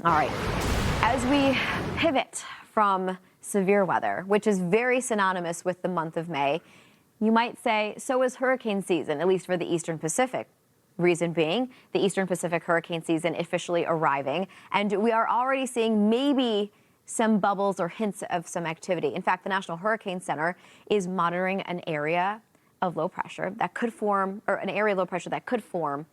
All right, as we pivot from severe weather, which is very synonymous with the month of May, you might say, so is hurricane season, at least for the Eastern Pacific. Reason being, the Eastern Pacific hurricane season officially arriving, and we are already seeing maybe some bubbles or hints of some activity. In fact, the National Hurricane Center is monitoring an area of low pressure that could form, or an area of low pressure that could form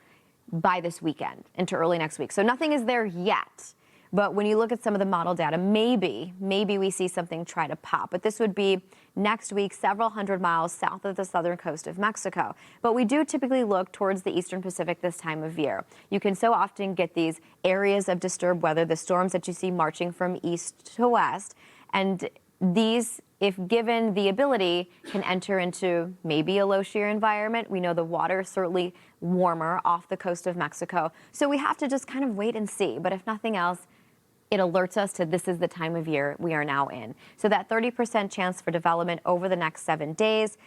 by this weekend into early next week. So nothing is there yet. But when you look at some of the model data, maybe we see something try to pop. But this would be next week, several hundred miles south of the southern coast of Mexico. But we do typically look towards the Eastern Pacific this time of year. You can so often get these areas of disturbed weather, the storms that you see marching from east to west. And these, if given the ability, can enter into maybe a low shear environment. We know the water is certainly warmer off the coast of Mexico. So we have to just kind of wait and see. But if nothing else, it alerts us to this is the time of year we are now in. So that 30% chance for development over the next 7 days.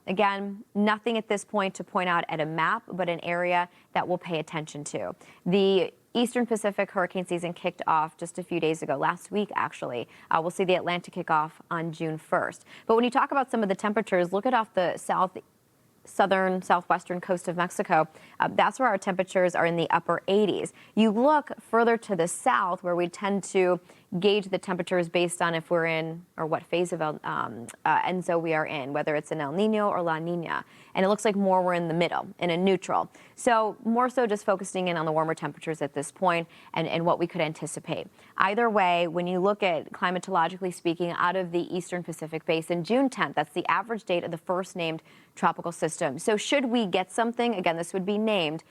Again, nothing at this point to point out at a map, but an area that we'll pay attention to. The Eastern Pacific hurricane season kicked off just a few days ago, last week actually. We'll see the Atlantic kick off on June 1st. But when you talk about some of the temperatures, look at off the southern, southwestern coast of Mexico. That's where our temperatures are in the upper 80s. You look further to the south where we tend to gauge the temperatures based on if we're in or what phase of ENSO we are in, whether it's an El Nino or La Nina. And it looks like more we're in the middle, in a neutral. So more so just focusing in on the warmer temperatures at this point and what we could anticipate. Either way, when you look at climatologically speaking out of the Eastern Pacific Basin, June 10th, that's the average date of the first named tropical system. So should we get something, again, this would be named,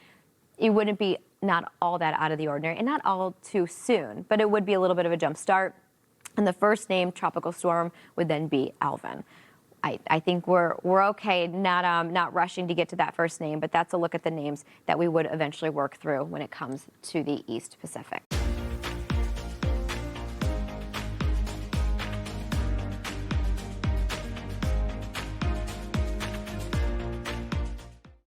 it wouldn't be not all that out of the ordinary and not all too soon, but it would be a little bit of a jump start. And the first named tropical storm would then be Alvin. I think we're okay, not rushing to get to that first name, but that's a look at the names that we would eventually work through when it comes to the East Pacific.